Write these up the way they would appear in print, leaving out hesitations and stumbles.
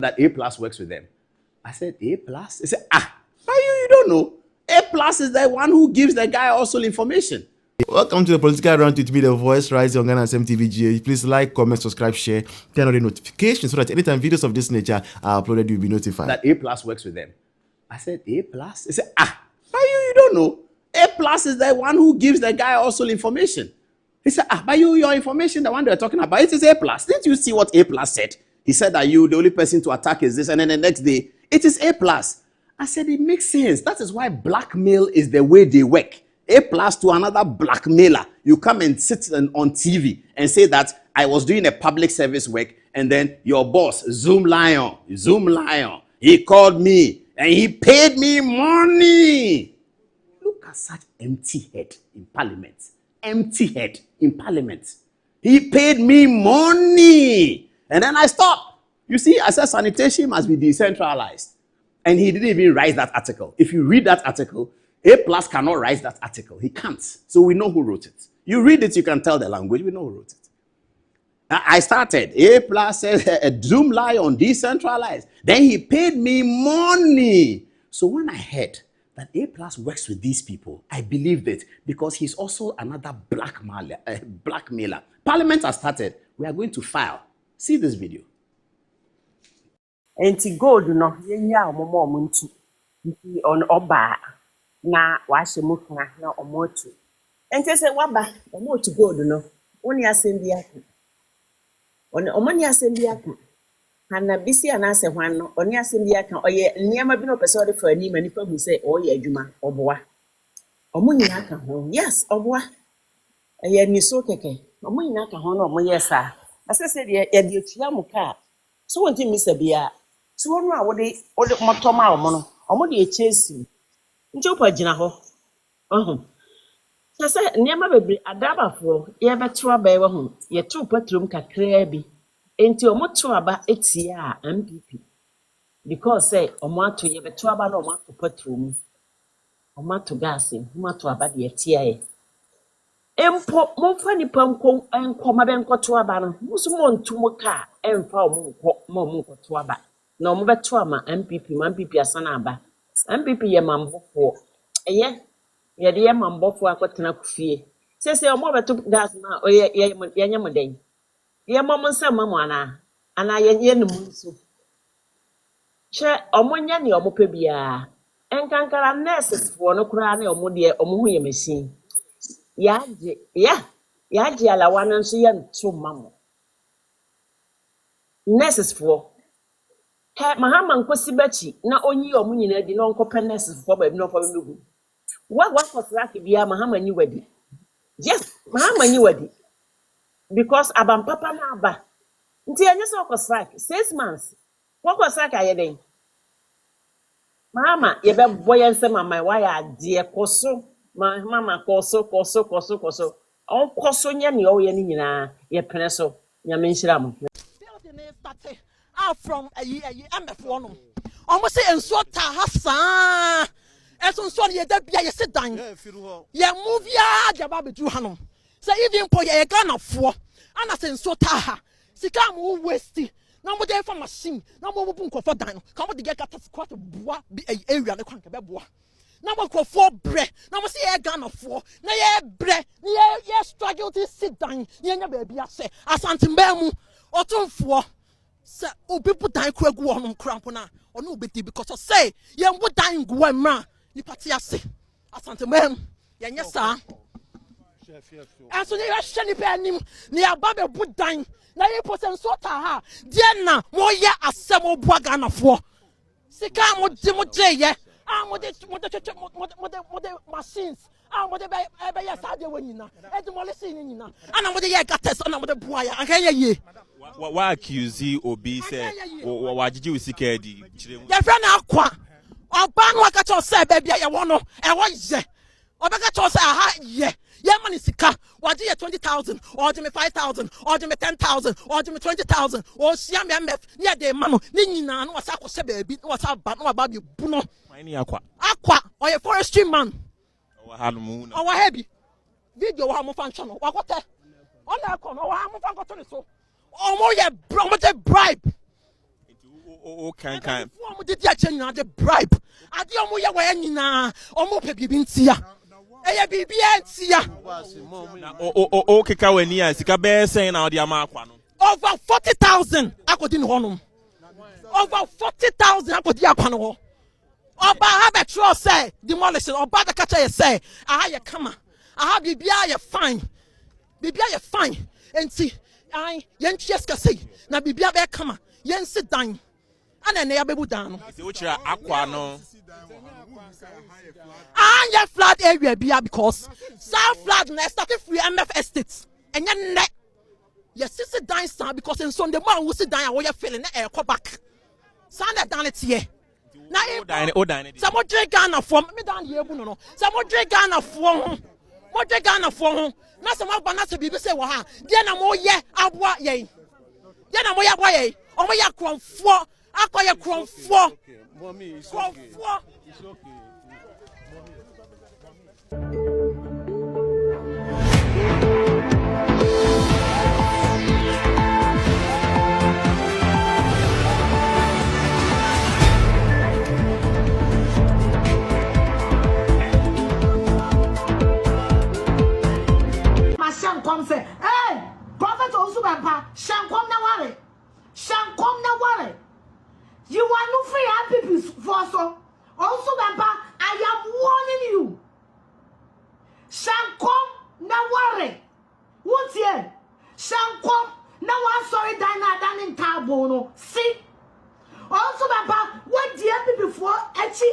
that A plus works with them. I said, A plus? He said, you don't know. A plus is the one who gives the guy also information. Welcome to the Political Round to be the voice rising on Ghana Tv Eeeeiii. Please like, comment, subscribe, share, turn on the notifications so that anytime videos of this nature are uploaded, you'll be notified. That A plus works with them. I said, A plus? He said, you don't know. A plus is the one who gives the guy also information. He said, but your information, the one they're talking about, it is A plus. Didn't you see what A plus said? He said that the only person to attack is this, and then the next day, it is A plus. I said, it makes sense. That is why blackmail is the way they work. A plus to another blackmailer. You come and sit on TV and say that I was doing a public service work, and then your boss, Zoom Lion, he called me and he paid me money. Look at such empty head in parliament. Empty head in parliament. He paid me money. And then I stopped. You see, I said sanitation must be decentralized. And he didn't even write that article. If you read that article, A plus cannot write that article. He can't. So we know who wrote it. You read it, you can tell the language. We know who wrote it. I started. A plus says a Zoom Lion decentralized. Then he paid me money. So when I heard that A plus works with these people, I believed it because he's also another blackmailer. Parliament has started. We are going to file. See this video. Enti gold no yenya omomo omuntu nti on oba na wahye mukuna na omotu enti se waba omotu gold no woni asɛm aka omoni asɛm aka hana bisi anase hwan no oni asɛm aka oye nneema bi no pese ode fa ani ma nipa hu sɛ oye adwuma oboa omunyi aka ho yes oboa eye ni so keke omunyi aka ho no omoye sa asese de ye de atua mu ka so wonti misa bia so wonu a wode motoma omo no de echesi njo pa gina ho sese niam bebre adabafo ye beto aba ewe ho ye to patrom kakra bi enti omo to aba etie a MPP because say omo ato ye beto aba na omo ato patrom omo ato gas omo ato aba de etie ye empo mo fa nipa enko ma benkoto aba no musu mo ntumo ka emfa omo nko to aba na omo beto ama MPP asana aba MPP ye mambofo eye ye de ye mambofo akotena kufie sese omo beto gas na ye nyamoden ye momo nsa mamo ana ye num so che omo nya ne omo pe bia enkankara nurses fo no kura na omo de omo hu ye machine yaje alawa na nso ye nto mamo nurses fo Mahama nkosi bachi na onyi omu nyina di na onkope nurses fo ba bi no fo begu wa kosrak bia Mahama nyi wadi yes Mahama nyi wadi because abam papa na aba nti enye so kosrak 6 months wo kosrak ayeden Mahama ye be boye nsem amai wa ya de koso Mama koso on koso nya ne o ye ni nyina ye pene so nya menhira mo from a MF1. Almost say and so tahasa. And so ye that be a sit down. Ye move ya jababi to Hanum. Say even for ye gun of 4. And I say so taha. Sikam who wasty. No more there for machine. No more bunko for dino. Come to get cut of quite a bois be a area the quanka bois. No more call 4 bread. No more see a gun of 4. No ye bread. Ye struggle to sit down. Ye never be a say. As Antibemu or 2 say people die quick one crampona or no betty because say ye would dying guema ni patia say asante mem ye nyesa and so they are shani penim ni ababe would dying na ye posen so ta ha dia na mo ye asem obuaga na fo sika mo di mo je ye mo de machines mo de be ya sa de wanyina e de mo lesi ni nyina ana mo de ye gates ana mo de bua ya anka ye wa accuse obi say wa jiji usika di ye friend akwa oba no aka cho say ba bia ye wo no e wo ye obeka cho say aha ye mani sika wa je 20,000 or je me 5,000 or je me 10,000 or je me 20,000 or sia me mf ne de ma no ne nyina no wasa akose ba bi no wasa ba no ba bi bu no ni akwa or ye forestry man o ha no mu na o wa hebi video wa mo fan channel wa kote on na ko no wa mo fan kote so omo ye bribe Oh, can. Form did ya change the bribe? I do mo ya wa nyina. Omo pe bibi ntia. Eya bibi antia. Oh, keka weni a sika be sen na odi ama akwa no. Over 40,000 akodi no honum. Over 40,000 akodi akwa no. Oba have a trust say demolition. Oba the catcher say, aha ye kama. Aha bibia ye fine. Bibia ye fine. Enti ai yen cheska say na bibia be kama. Yen sit down. Ana na ya bebu down no. Se Ochire akwa no. Anya flood area bia because South flood na started free MF estates. Enya ne. Yes, sit down stand because in Sunday man will sit down and we are feeling na come back. Stand down it here. Na some more drink Ghana from me down here no. Some more drink Ghana from. More drink Ghana from. Na some more banana bibi say wa ha. Dia na mo ye aboa ye. Dia na mo ye aboa ye. O mo ya kromfo. Akoye kromfo. Mommy, it's Kromfo. It's okay. Come say, hey, Prophet Osubampa, Shankom na worry. Shankom na worry. You are no free happy for so. Osubampa, I am warning you. Shankom na worry. What's here? Shankom na one sorry dine in Tabono. See? Osubampa, what the happy before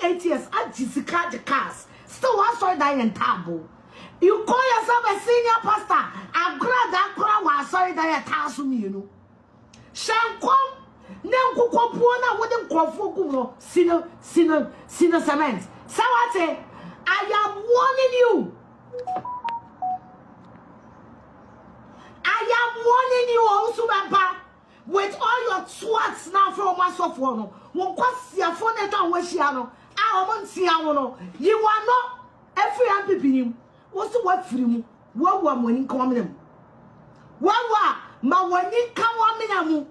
8 years at Jessica the cars. Still one sorry dine in Tabo. You call yourself a senior pastor. I'm glad that crowd was sorry that you're telling me, you know. Shankom, Nanko Pona wouldn't call for Sino cement. So I say, I am warning you. I am warning you also, Papa, with all your swats now from myself. Won't cost your phone at all, Weshiano. I won't see how you are not every happy being. What's the word for you? What one when you come them? What ma when you come on me?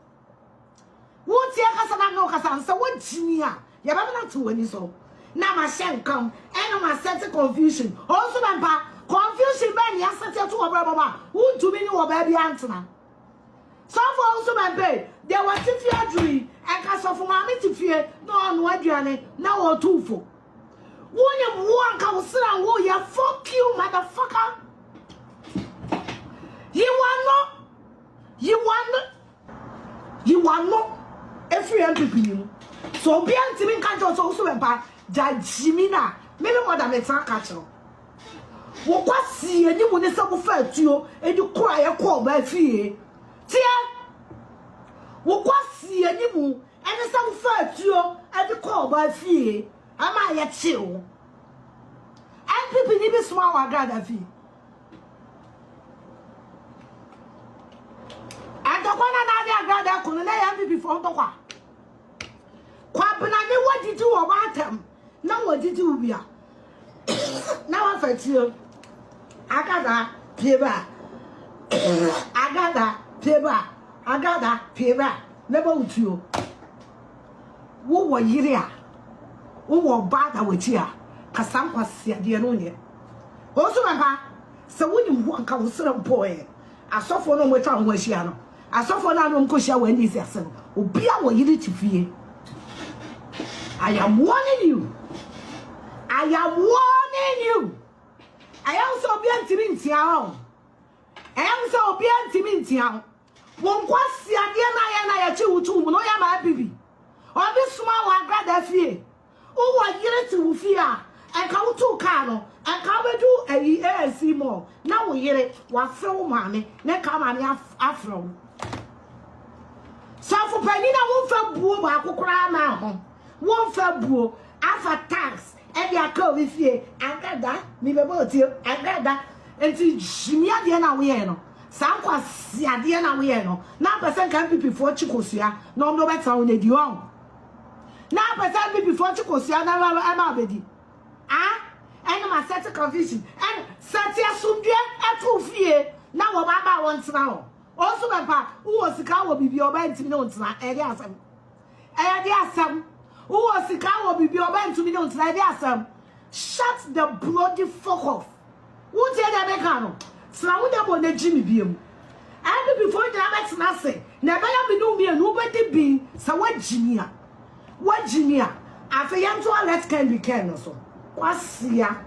What's your cousin? No cousin, so what Jimia? You have not to any so. Now my shank come and my sense of confusion. Also, my confusion man, yes, I tell to a brother who to me no baby answer. So for also my babe, there was a fear dream and cast off mammy to fear no one journey now or two for. One can sit and woo ya, fuck you, motherfucker. You are not every MP. So be anti catch us also about Jimina, maybe more than a catcher. What was see and you want to suffer to you and you cry a call by fear. Tia, what was see and you and some fur to you and you call by fear. Am I yet chill? And people need to smile or gather fee. And the one another gather couldn't have me before the one. Quapana, what did you about them? Now what did you be? Now I felt you. I got that paper. I got that paper. I got that paper. Never with you. What were you there? Who were bad with you? Kasam was the anonia. Also, my so when you walk out with some boy, I saw for no more time when she ano. I saw for no cushion when this is a will be our unity fear. I am warning you. I am warning you. I also be anti-mintiao. I also be anti-mintiao. Won't quite see a dear to no yama baby. Or this small one got fear. Oh, I get it to fear. And come to Carlo, and come do a year see more. Now we hear it, what throw money, then come on afro. So for Penina won't feel boo, I could cry now. Won't feel boo, after tax, and they are called with you. I got that, me about you, I got that, and to Jimmy Diana Wieno. Some was Diana Wieno. Now, person can be before Chicosia, no better on the Dion. Now, person be before Chicosia, now I'm already. Ah, and my set of confusion and Satia Sundia at 2 fear. Now, Baba wants now. Also, my pa, who was the cow will be your bed to know tonight, and yes, ɛyɛ de asɛm wowɔ sika wɔ bibi ɔbɛnto mi ne ntena ɛyɛ de asɛm shut the bloody fuck off wotie de meka no sra wo de bo na gyi mi biem and before you never na say na ɛbɛyɛ mi no mienu wobɛdi bin sɛ wagyi mi a afei yɛnto a let can be can no so kwasia